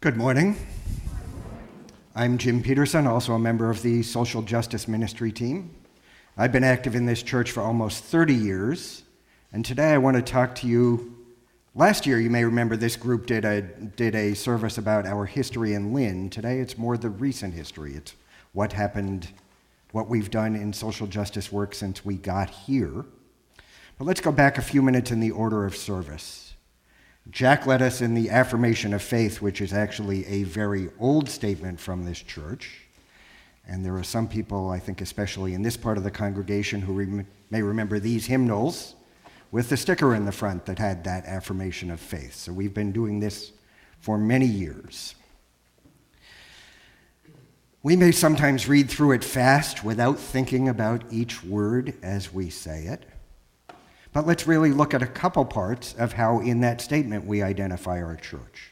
Good morning. I'm Jim Peterson, also a member of the Social Justice Ministry team. I've been active in this church for almost 30 years, and today I want to talk to you. Last year, you may remember this group did a service about our history in Lynn. Today, it's more the recent history. It's what happened, what we've done in social justice work since we got here. But let's go back a few minutes in the order of service. Jack led us in the affirmation of faith, which is actually a very old statement from this church. And there are some people, I think especially in this part of the congregation, who may remember these hymnals with the sticker in the front that had that affirmation of faith. So we've been doing this for many years. We may sometimes read through it fast without thinking about each word as we say it. But let's really look at a couple parts of how in that statement we identify our church.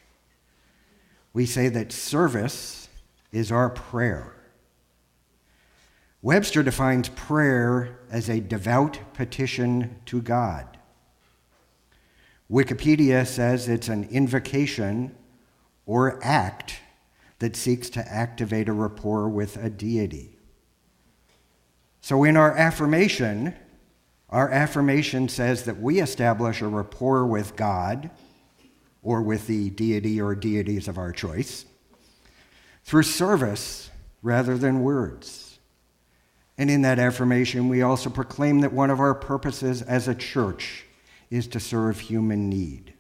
We say that service is our prayer. Webster defines prayer as a devout petition to God. Wikipedia says it's an invocation or act that seeks to activate a rapport with a deity. So in our affirmation says that we establish a rapport with God or with the deity or deities of our choice through service rather than words. And in that affirmation, we also proclaim that one of our purposes as a church is to serve human need.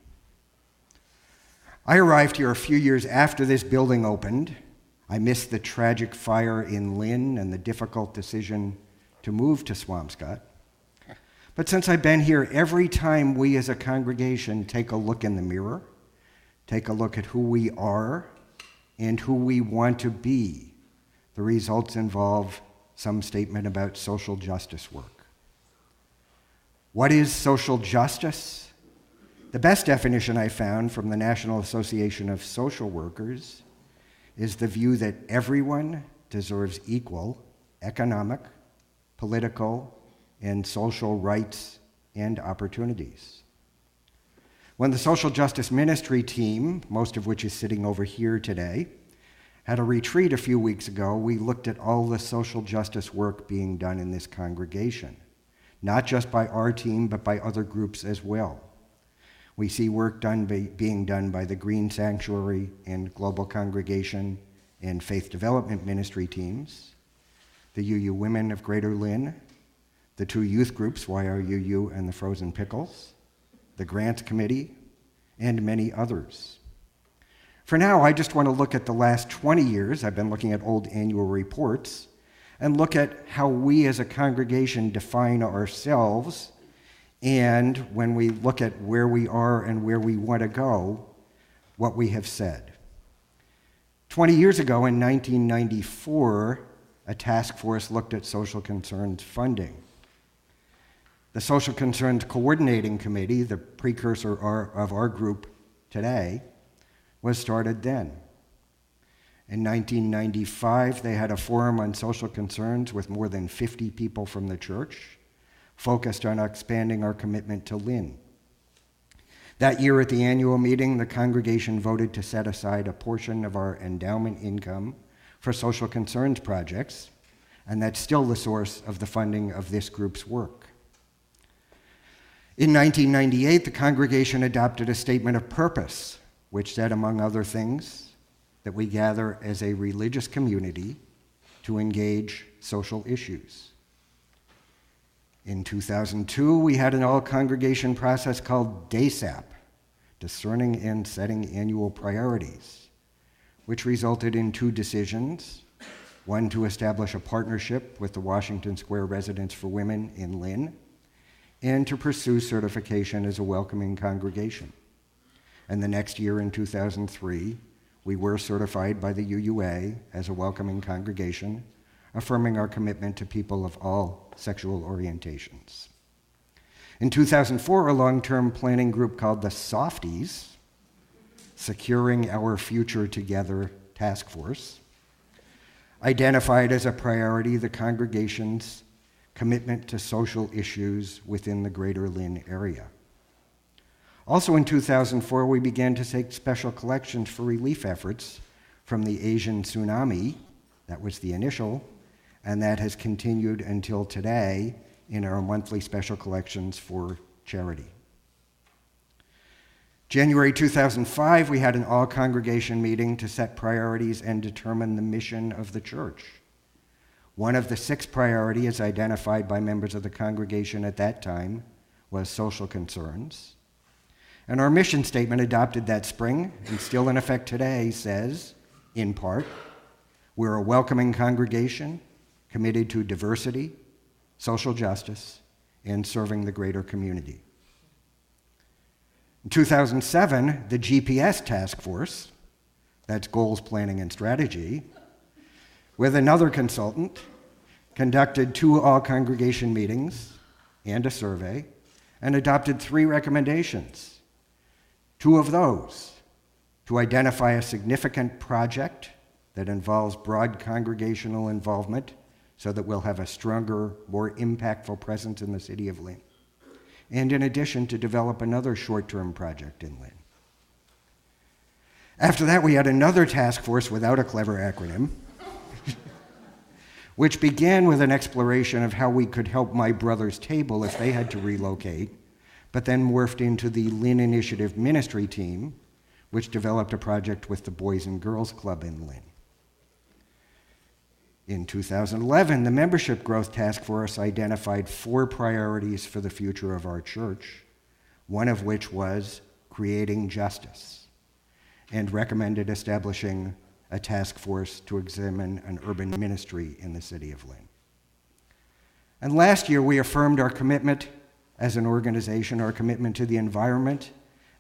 I arrived here a few years after this building opened. I missed the tragic fire in Lynn and the difficult decision to move to Swampscott. But since I've been here, every time we as a congregation take a look in the mirror, take a look at who we are and who we want to be, the results involve some statement about social justice work. What is social justice? The best definition I found from the National Association of Social Workers is the view that everyone deserves equal economic, political, and social rights and opportunities. When the Social Justice Ministry team, most of which is sitting over here today, had a retreat a few weeks ago, we looked at all the social justice work being done in this congregation, not just by our team, but by other groups as well. We see work being done by the Green Sanctuary and Global Congregation and Faith Development Ministry teams, the UU Women of Greater Lynn, the two youth groups, YRUU and the Frozen Pickles, the Grant Committee, and many others. For now, I just want to look at the last 20 years. I've been looking at old annual reports and look at how we as a congregation define ourselves, and when we look at where we are and where we want to go, what we have said. 20 years ago, in 1994, a task force looked at social concerns funding. The Social Concerns Coordinating Committee, the precursor of our group today, was started then. In 1995, they had a forum on social concerns with more than 50 people from the church, focused on expanding our commitment to Lynn. That year at the annual meeting, the congregation voted to set aside a portion of our endowment income for social concerns projects, and that's still the source of the funding of this group's work. In 1998, the congregation adopted a statement of purpose, which said, among other things, that we gather as a religious community to engage social issues. In 2002, we had an all-congregation process called DASAP, Discerning and Setting Annual Priorities, which resulted in two decisions, one to establish a partnership with the Washington Square Residence for Women in Lynn, and to pursue certification as a welcoming congregation. And the next year, in 2003, we were certified by the UUA as a welcoming congregation, affirming our commitment to people of all sexual orientations. In 2004, a long-term planning group called the Softies, Securing Our Future Together Task Force, identified as a priority the congregation's commitment to social issues within the Greater Lynn area. Also in 2004, we began to take special collections for relief efforts from the Asian tsunami. That was the initial, and that has continued until today in our monthly special collections for charity. January 2005, we had an all-congregation meeting to set priorities and determine the mission of the church. One of the 6 priorities identified by members of the congregation at that time was social concerns. And our mission statement adopted that spring, and still in effect today, says, in part, we're a welcoming congregation committed to diversity, social justice, and serving the greater community. In 2007, the GPS task force, that's goals, planning, and strategy, with another consultant, conducted 2 all-congregation meetings and a survey, and adopted 3 recommendations. 2 of those, to identify a significant project that involves broad congregational involvement so that we'll have a stronger, more impactful presence in the city of Lynn. And in addition, to develop another short-term project in Lynn. After that, we had another task force without a clever acronym, which began with an exploration of how we could help My Brother's Table if they had to relocate, but then morphed into the Lynn Initiative Ministry Team, which developed a project with the Boys and Girls Club in Lynn. In 2011, the Membership Growth Task Force identified 4 priorities for the future of our church, one of which was creating justice, and recommended establishing a task force to examine an urban ministry in the city of Lynn. And last year, we affirmed our commitment as an organization, our commitment to the environment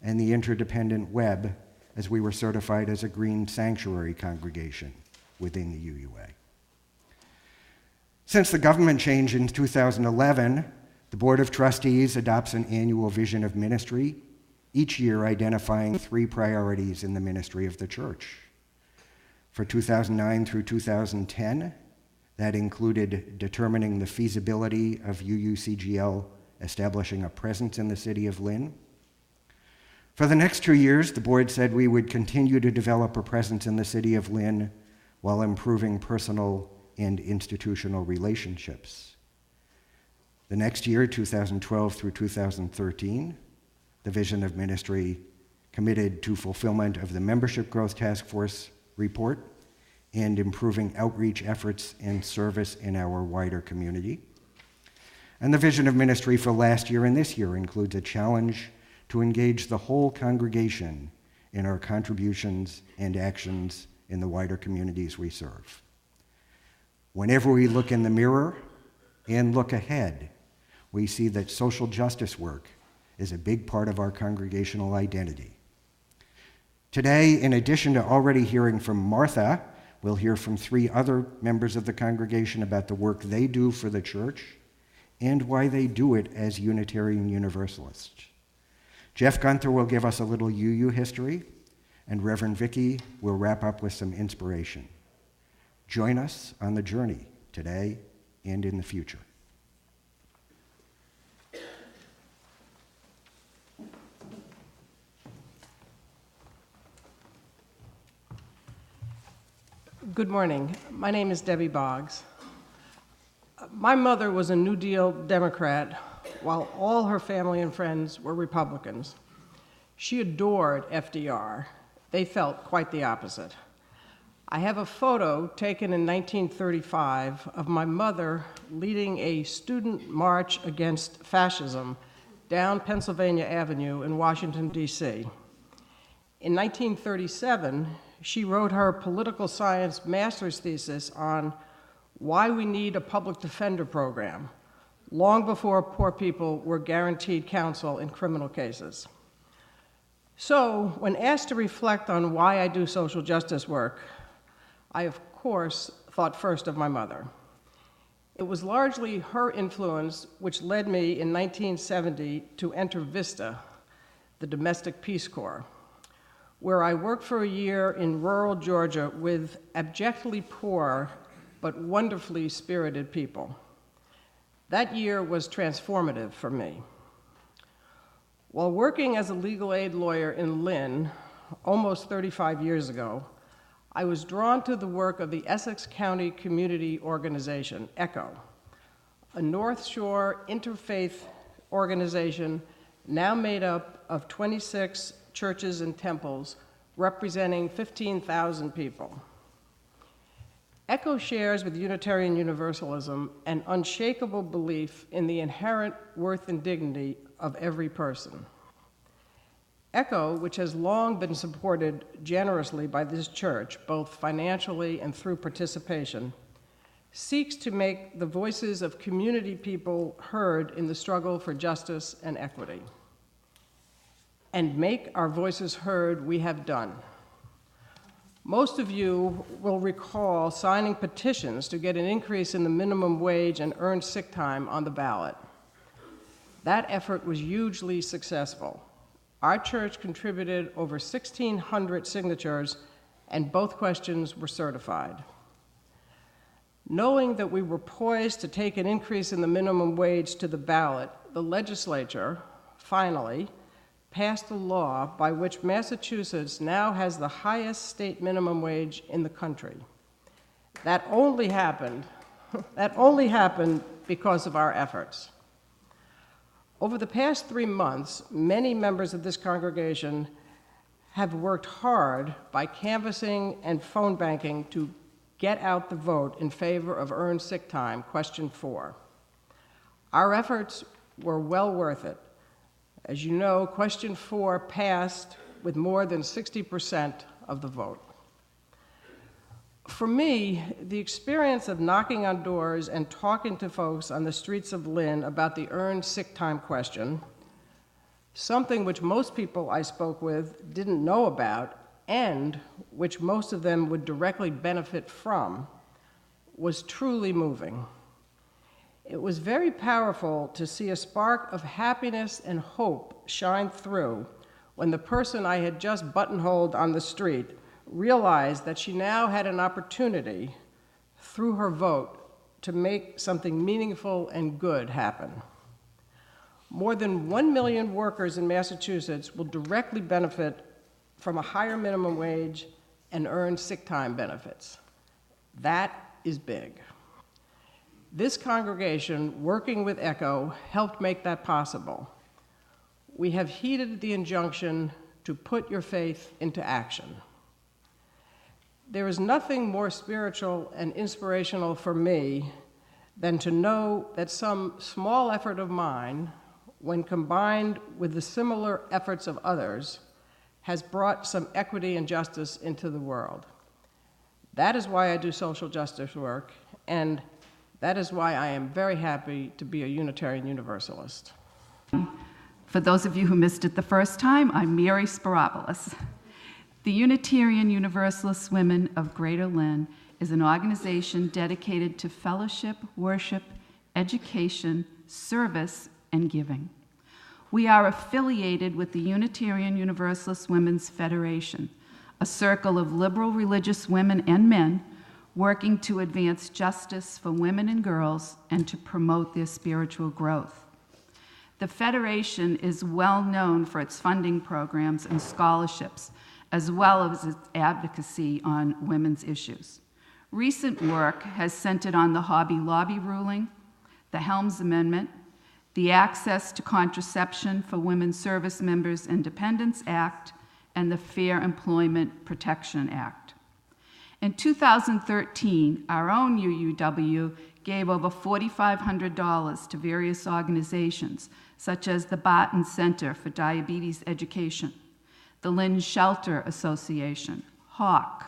and the interdependent web, as we were certified as a Green Sanctuary congregation within the UUA. Since the government change in 2011, the Board of Trustees adopts an annual vision of ministry, each year identifying 3 priorities in the ministry of the church. For 2009 through 2010, that included determining the feasibility of UUCGL establishing a presence in the city of Lynn. For the next 2 years, the board said we would continue to develop a presence in the city of Lynn while improving personal and institutional relationships. The next year, 2012 through 2013, the vision of ministry committed to fulfillment of the Membership Growth Task Force report and improving outreach efforts and service in our wider community. And the vision of ministry for last year and this year includes a challenge to engage the whole congregation in our contributions and actions in the wider communities we serve. Whenever we look in the mirror and look ahead, we see that social justice work is a big part of our congregational identity. Today, in addition to already hearing from Martha, we'll hear from 3 other members of the congregation about the work they do for the church and why they do it as Unitarian Universalists. Jeff Gunther will give us a little UU history, and Reverend Vicky will wrap up with some inspiration. Join us on the journey today and in the future. Good morning. My name is Debbie Boggs. My mother was a New Deal Democrat, while all her family and friends were Republicans. She adored FDR. They felt quite the opposite. I have a photo taken in 1935 of my mother leading a student march against fascism down Pennsylvania Avenue in Washington, D.C. In 1937, she wrote her political science master's thesis on why we need a public defender program, long before poor people were guaranteed counsel in criminal cases. So, when asked to reflect on why I do social justice work, I, of course, thought first of my mother. It was largely her influence which led me in 1970 to enter VISTA, the Domestic Peace Corps, where I worked for a year in rural Georgia with abjectly poor but wonderfully spirited people. That year was transformative for me. While working as a legal aid lawyer in Lynn almost 35 years ago, I was drawn to the work of the Essex County Community Organization, ECHO, a North Shore interfaith organization now made up of 26 churches and temples representing 15,000 people. ECHO shares with Unitarian Universalism an unshakable belief in the inherent worth and dignity of every person. ECHO, which has long been supported generously by this church, both financially and through participation, seeks to make the voices of community people heard in the struggle for justice and equity. And make our voices heard we have done. Most of you will recall signing petitions to get an increase in the minimum wage and earned sick time on the ballot. That effort was hugely successful. Our church contributed over 1,600 signatures, and both questions were certified. Knowing that we were poised to take an increase in the minimum wage to the ballot, the legislature, finally, passed a law by which Massachusetts now has the highest state minimum wage in the country. That only happened because of our efforts. Over the past 3 months, many members of this congregation have worked hard by canvassing and phone banking to get out the vote in favor of earned sick time, question 4. Our efforts were well worth it. As you know, question 4 passed with more than 60% of the vote. For me, the experience of knocking on doors and talking to folks on the streets of Lynn about the earned sick time question, something which most people I spoke with didn't know about and which most of them would directly benefit from, was truly moving. It was very powerful to see a spark of happiness and hope shine through when the person I had just buttonholed on the street realized that she now had an opportunity, through her vote, to make something meaningful and good happen. More than 1 million workers in Massachusetts will directly benefit from a higher minimum wage and earned sick time benefits. That is big. This congregation, working with ECHO, helped make that possible. We have heeded the injunction to put your faith into action. There is nothing more spiritual and inspirational for me than to know that some small effort of mine, when combined with the similar efforts of others, has brought some equity and justice into the world. That is why I do social justice work, and that is why I am very happy to be a Unitarian Universalist. For those of you who missed it the first time, I'm Mary Spiropoulos. The Unitarian Universalist Women of Greater Lynn is an organization dedicated to fellowship, worship, education, service, and giving. We are affiliated with the Unitarian Universalist Women's Federation, a circle of liberal religious women and men working to advance justice for women and girls and to promote their spiritual growth. The Federation is well known for its funding programs and scholarships, as well as its advocacy on women's issues. Recent work has centered on the Hobby Lobby ruling, the Helms Amendment, the Access to Contraception for Women Service Members and Dependents Act, and the Fair Employment Protection Act. In 2013, our own UUW gave over $4,500 to various organizations, such as the Barton Center for Diabetes Education, the Lynn Shelter Association, HAWK,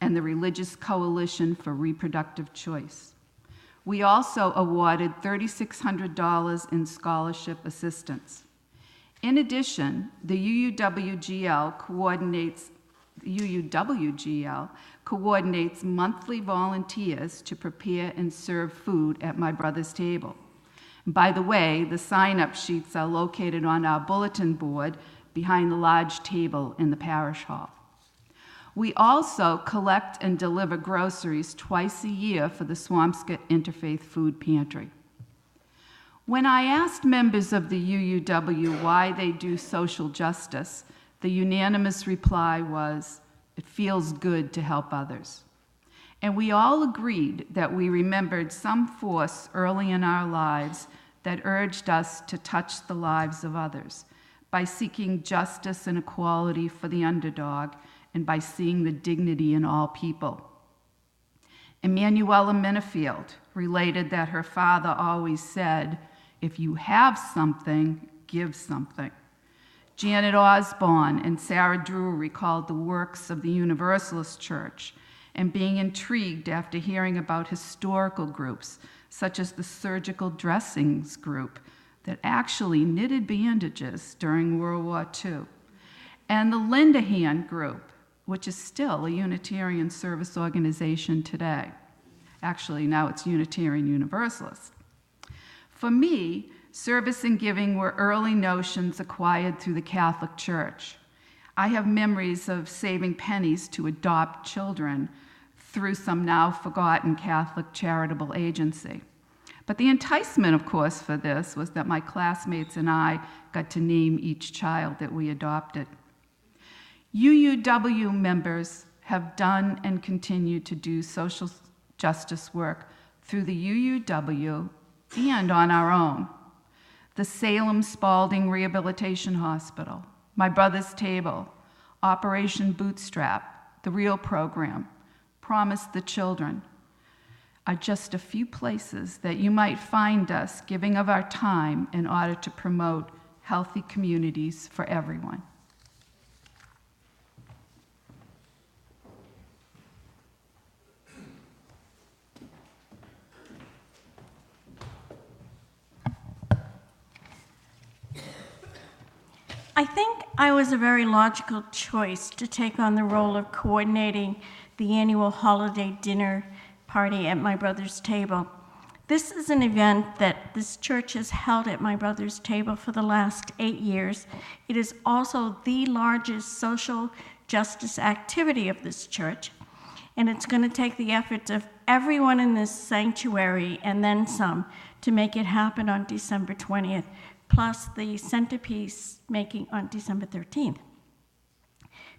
and the Religious Coalition for Reproductive Choice. We also awarded $3,600 in scholarship assistance. In addition, the UUWGL coordinates monthly volunteers to prepare and serve food at My Brother's Table. By the way, the sign-up sheets are located on our bulletin board behind the large table in the parish hall. We also collect and deliver groceries twice a year for the Swampscott Interfaith Food Pantry. When I asked members of the UUW why they do social justice, the unanimous reply was, "It feels good to help others." And we all agreed that we remembered some force early in our lives that urged us to touch the lives of others by seeking justice and equality for the underdog and by seeing the dignity in all people. Emanuela Minifield related that her father always said, "If you have something, give something." Janet Osborne and Sarah Drew recalled the works of the Universalist Church and being intrigued after hearing about historical groups, such as the Surgical Dressings Group, that actually knitted bandages during World War II, and the Linda Hand Group, which is still a Unitarian service organization today. Actually, now it's Unitarian Universalist. For me, service and giving were early notions acquired through the Catholic Church. I have memories of saving pennies to adopt children through some now forgotten Catholic charitable agency. But the enticement, of course, for this was that my classmates and I got to name each child that we adopted. UUW members have done and continue to do social justice work through the UUW and on our own. The Salem Spalding Rehabilitation Hospital, My Brother's Table, Operation Bootstrap, the Real Program, Promise the Children, are just a few places that you might find us giving of our time in order to promote healthy communities for everyone. I think I was a very logical choice to take on the role of coordinating the annual holiday dinner party at My Brother's Table. This is an event that this church has held at My Brother's Table for the last 8 years. It is also the largest social justice activity of this church, and it's going to take the efforts of everyone in this sanctuary and then some to make it happen on December 20th. Plus the centerpiece making on December 13th.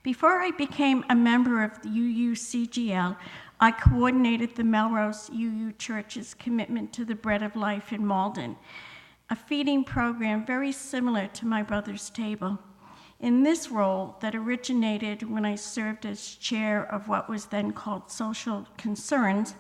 Before I became a member of the UUCGL, I coordinated the Melrose UU Church's commitment to the Bread of Life in Malden, a feeding program very similar to My Brother's Table. In this role that originated when I served as chair of what was then called Social Concerns,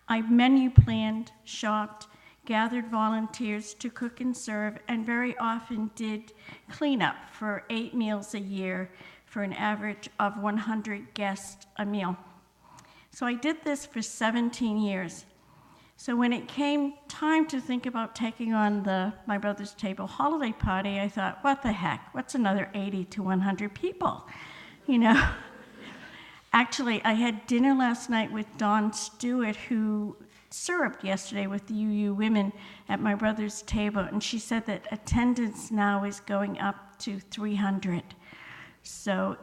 I menu planned, shopped, gathered volunteers to cook and serve, and very often did cleanup for 8 meals a year for an average of 100 guests a meal. So I did this for 17 years. So when it came time to think about taking on the My Brother's Table holiday party, I thought, what the heck? What's another 80 to 100 people? You know? Actually, I had dinner last night with Dawn Stewart, who served yesterday with the UU women at My Brother's Table, and she said that attendance now is going up to 300. So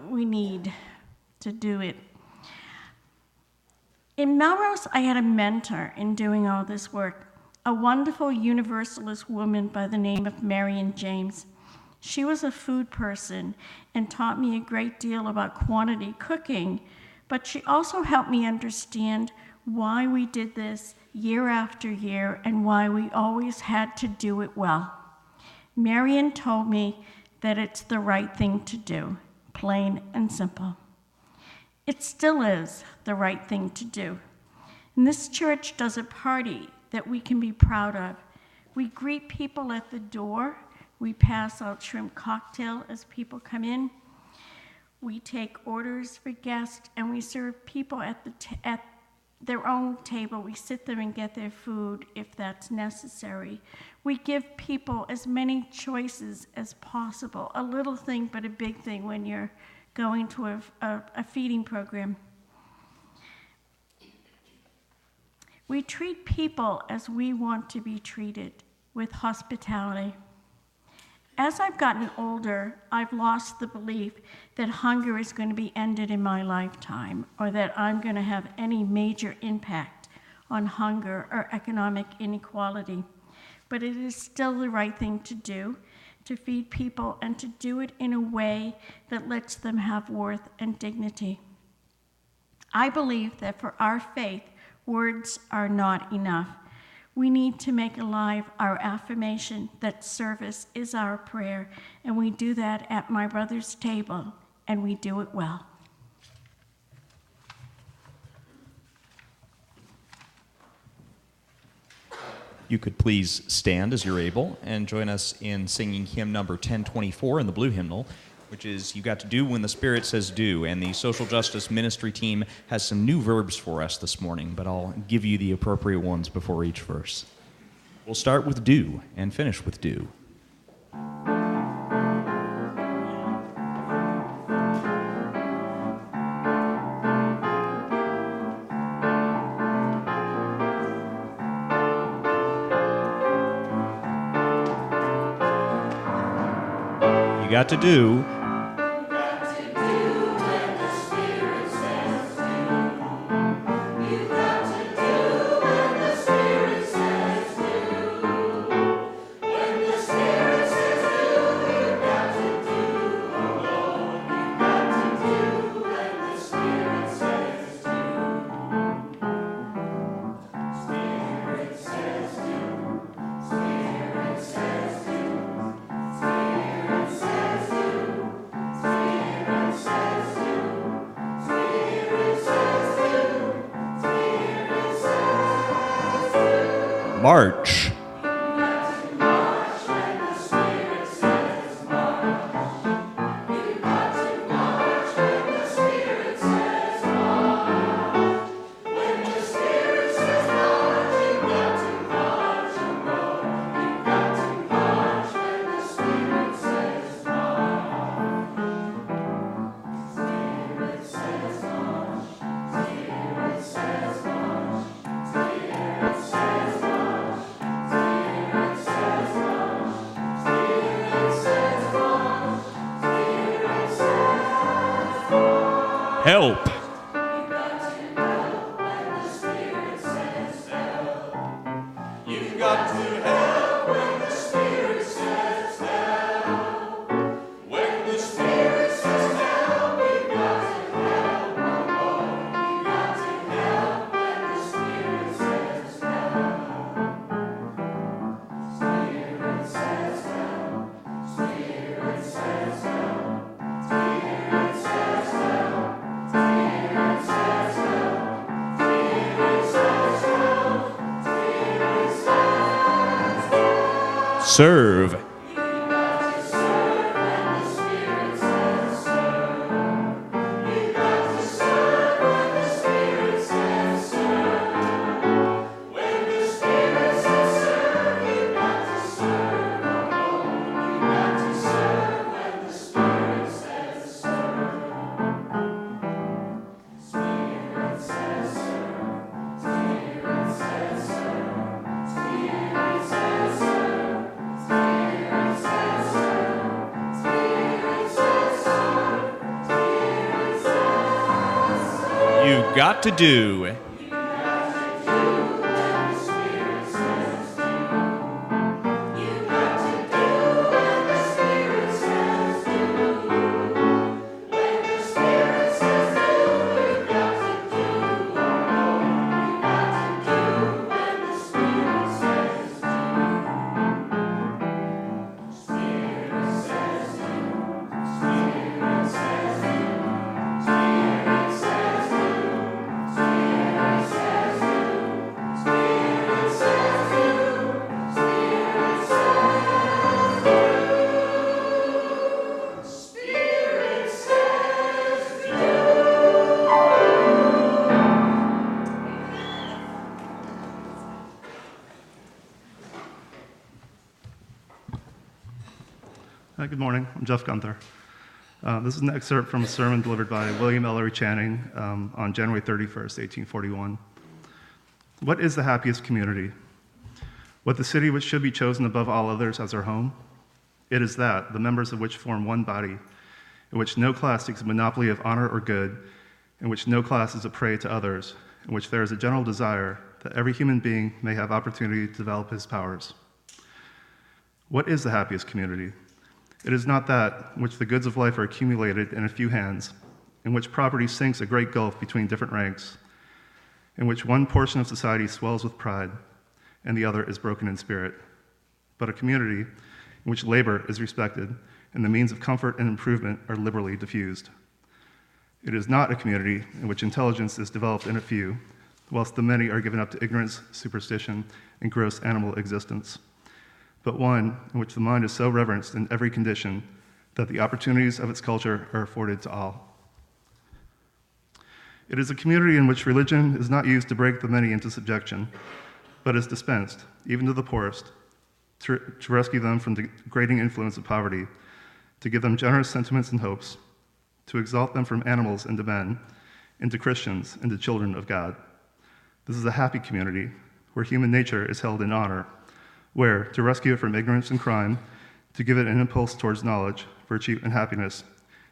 we need to do it. In Melrose, I had a mentor in doing all this work, a wonderful Universalist woman by the name of Marion James. She was a food person and taught me a great deal about quantity cooking, but she also helped me understand why we did this year after year and why we always had to do it well. Marion told me that it's the right thing to do, plain and simple. It still is the right thing to do. And this church does a party that we can be proud of. We greet people at the door. We pass out shrimp cocktail as people come in. We take orders for guests, and we serve people at their own table. We sit there and get their food if that's necessary. We give people as many choices as possible, a little thing but a big thing when you're going to a feeding program. We treat people as we want to be treated, with hospitality. As I've gotten older, I've lost the belief that hunger is going to be ended in my lifetime or that I'm going to have any major impact on hunger or economic inequality. But it is still the right thing to do, to feed people and to do it in a way that lets them have worth and dignity. I believe that for our faith, words are not enough. We need to make alive our affirmation that service is our prayer, and we do that at my brother's table, and we do it well. You could please stand as you're able and join us in singing hymn number 1024 in the blue hymnal, which is You Got to Do When the Spirit Says Do. And the social justice ministry team has some new verbs for us this morning, but I'll give you the appropriate ones before each verse. We'll start with do and finish with do. You got to do. March. Help. You've got to help when the Spirit says help. When the Spirit says help, you've got to help. Oh, you've got to help when the Spirit says help. Spirit says help. Spirit says help. Spirit says help. Serve. You got to do. Hi, good morning. I'm Jeff Gunther. This is an excerpt from a sermon delivered by William Ellery Channing on January 31st, 1841. What is the happiest community? What the city which should be chosen above all others as our home? It is that, the members of which form one body, in which no class seeks a monopoly of honor or good, in which no class is a prey to others, in which there is a general desire that every human being may have opportunity to develop his powers. What is the happiest community? It is not that in which the goods of life are accumulated in a few hands, in which property sinks a great gulf between different ranks, in which one portion of society swells with pride and the other is broken in spirit, but a community in which labor is respected and the means of comfort and improvement are liberally diffused. It is not a community in which intelligence is developed in a few, whilst the many are given up to ignorance, superstition, and gross animal existence, but one in which the mind is so reverenced in every condition that the opportunities of its culture are afforded to all. It is a community in which religion is not used to break the many into subjection, but is dispensed, even to the poorest, to rescue them from the degrading influence of poverty, to give them generous sentiments and hopes, to exalt them from animals into men, into Christians, into children of God. This is a happy community where human nature is held in honor, where to rescue it from ignorance and crime, to give it an impulse towards knowledge, virtue, and happiness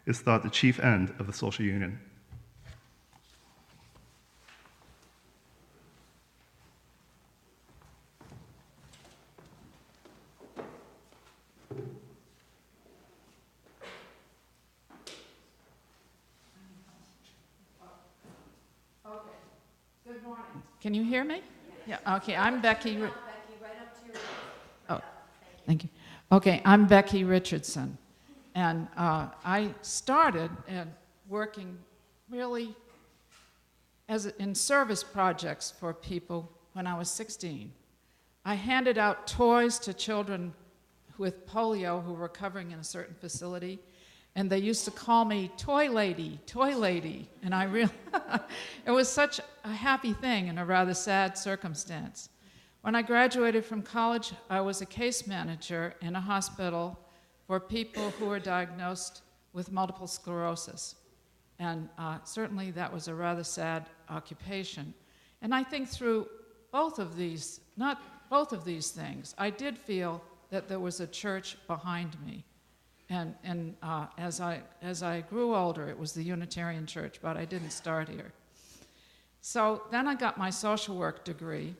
is thought the chief end of the social union. Good morning. Can you hear me? Yeah, okay, I'm Becky. Oh, thank you. Okay, I'm Becky Richardson, and I started working really in service projects for people when I was 16. I handed out toys to children with polio who were recovering in a certain facility, and they used to call me Toy Lady, and I really, it was such a happy thing in a rather sad circumstance. When I graduated from college, I was a case manager in a hospital for people who were diagnosed with multiple sclerosis. And certainly that was a rather sad occupation. And I think through both of these things, I did feel that there was a church behind me. And as I grew older, it was the Unitarian Church, but I didn't start here. So then I got my social work degree,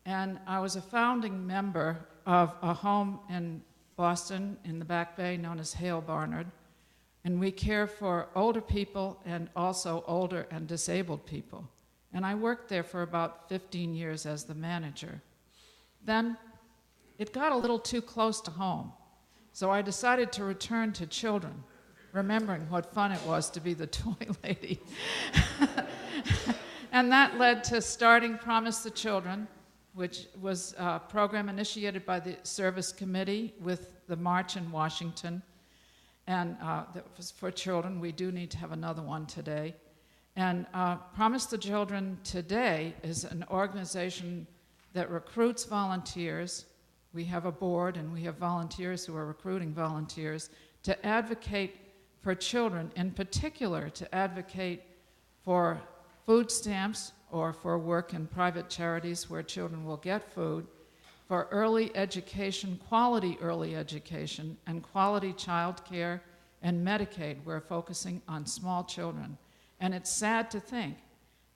and I was a founding member of a home in Boston in the Back Bay known as Hale Barnard, and we care for older people and also older and disabled people. And I worked there for about 15 years as the manager. Then it got a little too close to home. So I decided to return to children, remembering what fun it was to be the toy lady. And that led to starting Promise the Children, which was a program initiated by the Service Committee with the March in Washington. And that was for children. We do need to have another one today. And Promise the Children today is an organization that recruits volunteers. We have a board, and we have volunteers who are recruiting volunteers to advocate for children, in particular to advocate for food stamps or for work in private charities where children will get food, for early education, quality early education, and quality child care and Medicaid. We're focusing on small children. And it's sad to think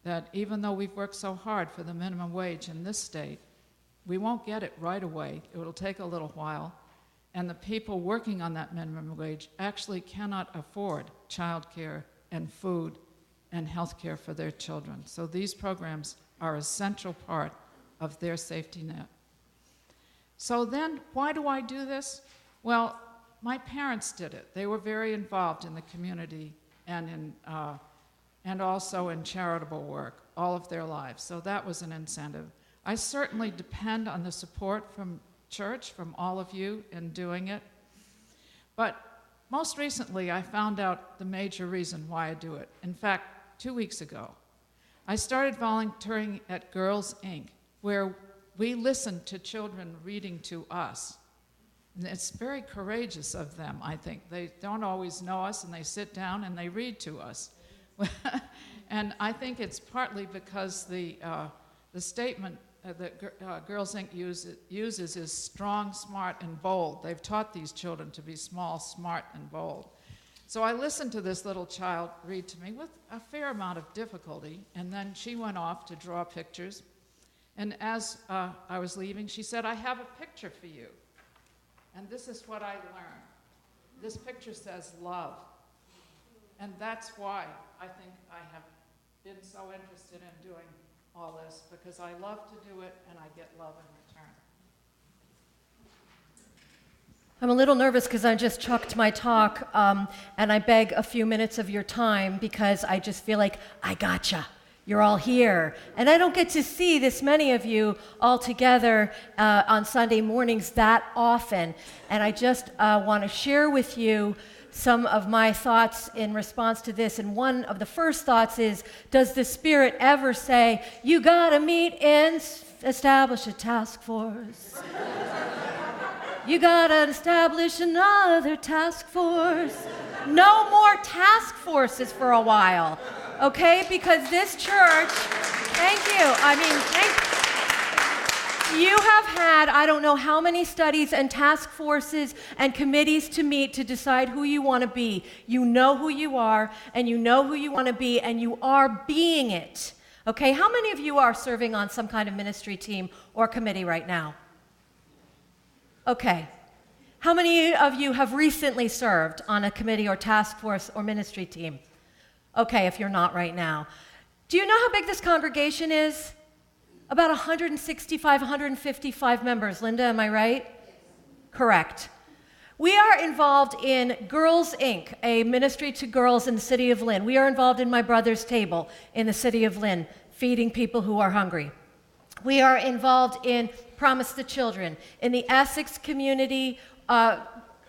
that even though we've worked so hard for the minimum wage in this state, we won't get it right away. It will take a little while. And the people working on that minimum wage actually cannot afford child care and food and health care for their children. So these programs are a central part of their safety net. So then, why do I do this? Well, my parents did it. They were very involved in the community and also in charitable work all of their lives. So that was an incentive. I certainly depend on the support from church, from all of you in doing it. But most recently, I found out the major reason why I do it. In fact, 2 weeks ago, I started volunteering at Girls Inc., where we listen to children reading to us. And it's very courageous of them, I think. They don't always know us, and they sit down and they read to us. And I think it's partly because the statement that Girls Inc. uses is strong, smart, and bold. They've taught these children to be small, smart, and bold. So I listened to this little child read to me with a fair amount of difficulty, and then she went off to draw pictures. And as I was leaving, she said, "I have a picture for you." And this is what I learned. This picture says love. And that's why I think I have been so interested in doing all this, because I love to do it and I get love in return. I'm a little nervous because I just chucked my talk, and I beg a few minutes of your time because I just feel like, I gotcha. You're all here. And I don't get to see this many of you all together on Sunday mornings that often. And I just want to share with you some of my thoughts in response to this. And one of the first thoughts is, does the Spirit ever say, you gotta meet and establish a task force? You gotta establish another task force. No more task forces for a while, okay? Because this church, thank you. You have had, I don't know how many studies and task forces and committees to meet to decide who you want to be. You know who you are, and you know who you want to be, and you are being it. Okay, how many of you are serving on some kind of ministry team or committee right now? Okay. How many of you have recently served on a committee or task force or ministry team? Okay, if you're not right now. Do you know how big this congregation is? About 165, 155 members. Linda, am I right? Correct. We are involved in Girls Inc., a ministry to girls in the city of Lynn. We are involved in My Brother's Table in the city of Lynn, feeding people who are hungry. We are involved in Promise the Children, in the Essex community,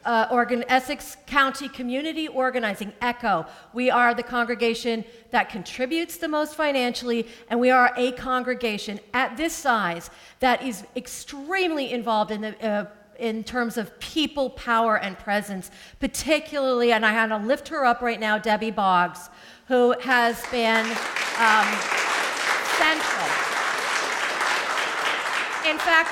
Essex County Community Organizing, ECHO. We are the congregation that contributes the most financially, and we are a congregation at this size that is extremely involved in terms of people, power, and presence, particularly, and I had to lift her up right now, Debbie Boggs, who has been central. In fact,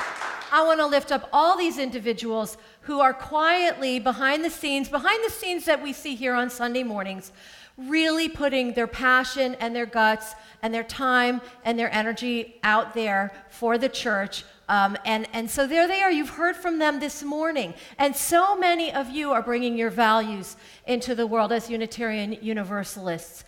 I want to lift up all these individuals who are quietly behind the scenes that we see here on Sunday mornings, really putting their passion and their guts and their time and their energy out there for the church. And so there they are. You've heard from them this morning. And so many of you are bringing your values into the world as Unitarian Universalists.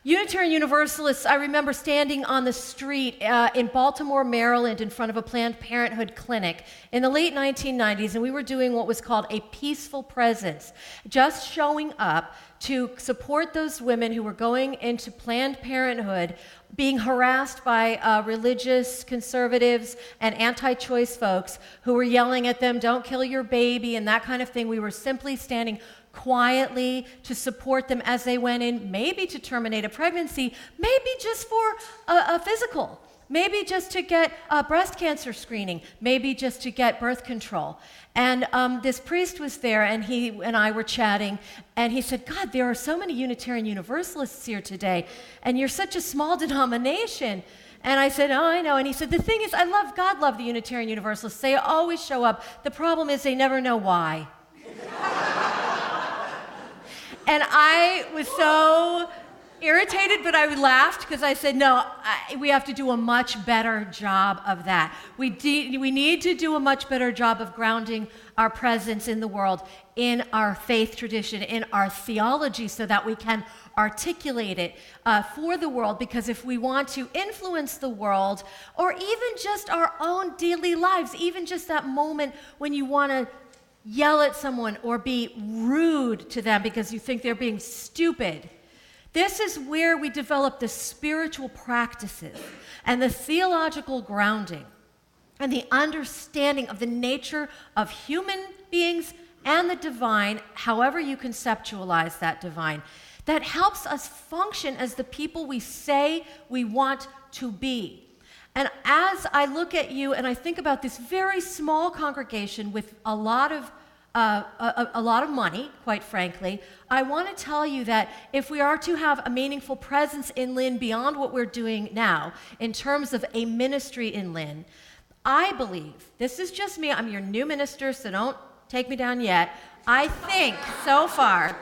Unitarian Universalists, I remember standing on the street in Baltimore, Maryland, in front of a Planned Parenthood clinic in the late 1990s, and we were doing what was called a peaceful presence, just showing up to support those women who were going into Planned Parenthood, being harassed by religious conservatives and anti-choice folks who were yelling at them, "Don't kill your baby," and that kind of thing. We were simply standing quietly to support them as they went in, maybe to terminate a pregnancy, maybe just for a physical, maybe just to get a breast cancer screening, maybe just to get birth control. And this priest was there, and he and I were chatting, and he said, "God, there are so many Unitarian Universalists here today, and you're such a small denomination." And I said, "Oh, I know." And he said, "The thing is, God love the Unitarian Universalists. They always show up. The problem is they never know why." And I was so irritated, but I laughed because I said, no, we have to do a much better job of that. We need to do a much better job of grounding our presence in the world, in our faith tradition, in our theology, so that we can articulate it for the world. Because if we want to influence the world, or even just our own daily lives, even just that moment when you want to yell at someone or be rude to them because you think they're being stupid. This is where we develop the spiritual practices and the theological grounding and the understanding of the nature of human beings and the divine, however you conceptualize that divine, that helps us function as the people we say we want to be. And as I look at you and I think about this very small congregation with a lot of money, quite frankly, I want to tell you that if we are to have a meaningful presence in Lynn beyond what we're doing now, in terms of a ministry in Lynn, I believe, this is just me, I'm your new minister, so don't take me down yet. I think, so far,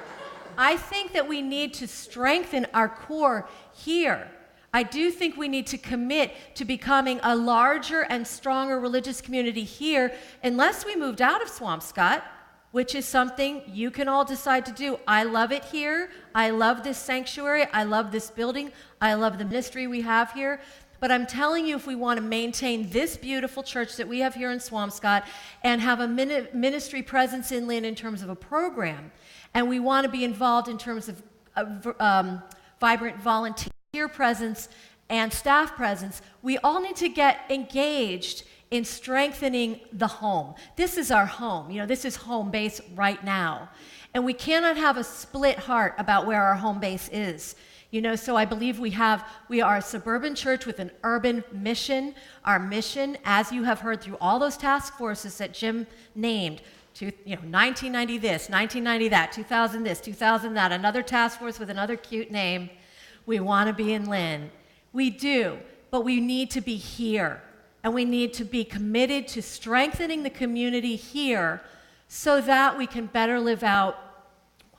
I think that we need to strengthen our core here. I do think we need to commit to becoming a larger and stronger religious community here, unless we moved out of Swampscott, which is something you can all decide to do. I love it here. I love this sanctuary. I love this building. I love the ministry we have here. But I'm telling you, if we want to maintain this beautiful church that we have here in Swampscott and have a ministry presence in Lynn in terms of a program, and we want to be involved in terms of vibrant volunteer presence and staff presence, we all need to get engaged in strengthening the home. This is our home. This is home base right now. And we cannot have a split heart about where our home base is. So I believe we are a suburban church with an urban mission. Our mission, as you have heard through all those task forces that Jim named, 1990 this, 1990 that, 2000 this, 2000 that, another task force with another cute name. We want to be in Lynn. We do, but we need to be here. And we need to be committed to strengthening the community here so that we can better live out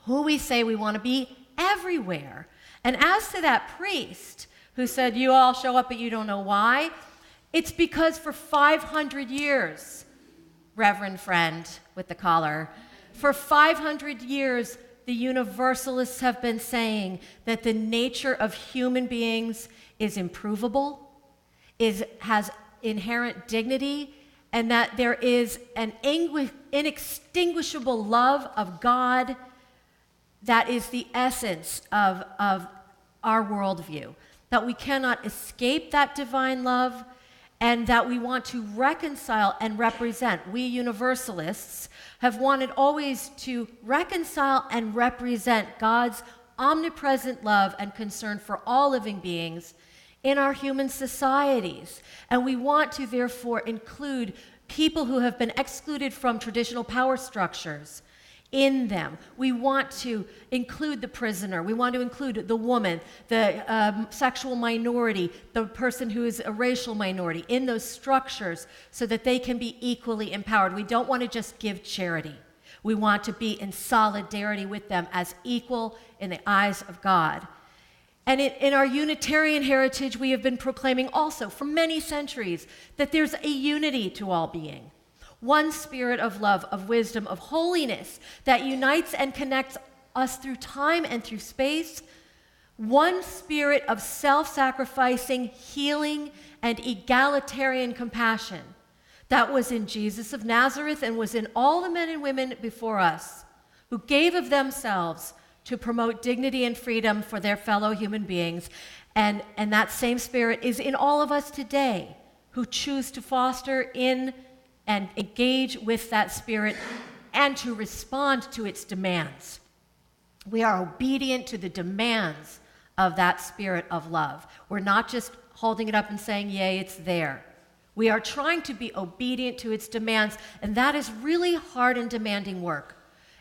who we say we want to be everywhere. And as to that priest who said, you all show up but you don't know why, it's because for 500 years, Reverend friend with the collar, for 500 years, the Universalists have been saying that the nature of human beings is improvable, has inherent dignity, and that there is an inextinguishable love of God that is the essence of our worldview, that we cannot escape that divine love, and that we want to reconcile and represent. We Universalists have wanted always to reconcile and represent God's omnipresent love and concern for all living beings in our human societies. And we want to therefore include people who have been excluded from traditional power structures in them. We want to include the prisoner. We want to include the woman, the sexual minority, the person who is a racial minority in those structures so that they can be equally empowered. We don't want to just give charity. We want to be in solidarity with them as equal in the eyes of God. And in our Unitarian heritage, we have been proclaiming also for many centuries that there's a unity to all being. One spirit of love, of wisdom, of holiness that unites and connects us through time and through space. One spirit of self-sacrificing, healing, and egalitarian compassion that was in Jesus of Nazareth and was in all the men and women before us who gave of themselves to promote dignity and freedom for their fellow human beings. And that same spirit is in all of us today who choose to foster in and engage with that spirit and to respond to its demands. We are obedient to the demands of that spirit of love. We're not just holding it up and saying, yay, it's there. We are trying to be obedient to its demands, and that is really hard and demanding work.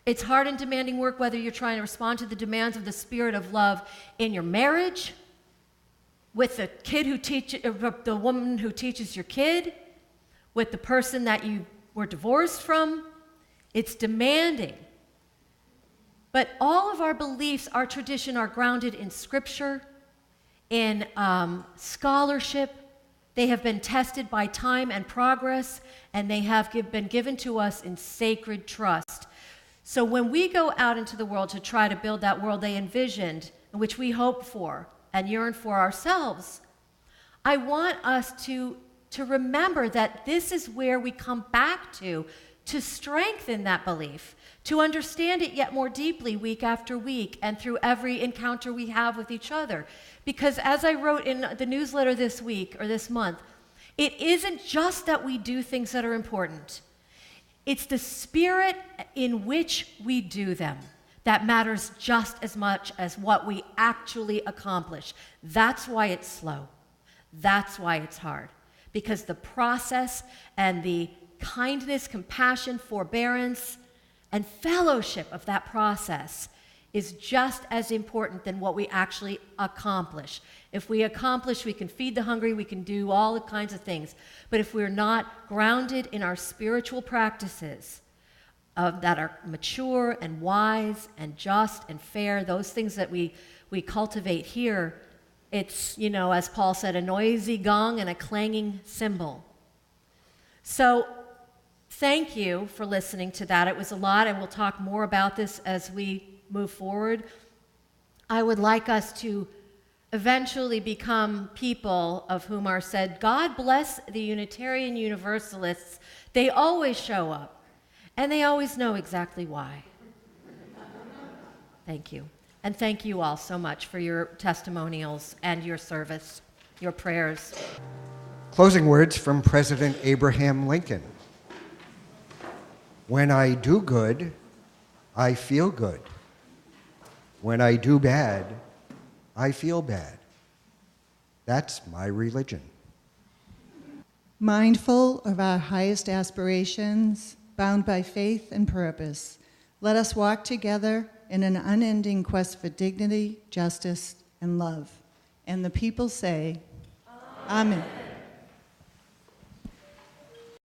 It's hard and demanding work whether you're trying to respond to the demands of the spirit of love in your marriage, with the kid the woman who teaches your kid, with the person that you were divorced from. It's demanding. But all of our beliefs, our tradition, are grounded in Scripture, in scholarship. They have been tested by time and progress, and they have been given to us in sacred trust. So when we go out into the world to try to build that world they envisioned, and which we hope for and yearn for ourselves, I want us to remember that this is where we come back to strengthen that belief, to understand it yet more deeply week after week and through every encounter we have with each other. Because as I wrote in the newsletter this week or this month, it isn't just that we do things that are important. It's the spirit in which we do them that matters just as much as what we actually accomplish. That's why it's slow. That's why it's hard. Because the process and the kindness, compassion, forbearance, and fellowship of that process is just as important than what we actually accomplish. If we accomplish, we can feed the hungry, we can do all the kinds of things. But if we're not grounded in our spiritual practices that are mature and wise and just and fair, those things that we cultivate here, It's, as Paul said, a noisy gong and a clanging cymbal. So thank you for listening to that. It was a lot, and we'll talk more about this as we move forward. I would like us to eventually become people of whom are said, God bless the Unitarian Universalists. They always show up, and they always know exactly why. Thank you. And thank you all so much for your testimonials and your service, your prayers. Closing words from President Abraham Lincoln. When I do good, I feel good. When I do bad, I feel bad. That's my religion. Mindful of our highest aspirations, bound by faith and purpose, let us walk together in an unending quest for dignity, justice, and love. And the people say, Amen.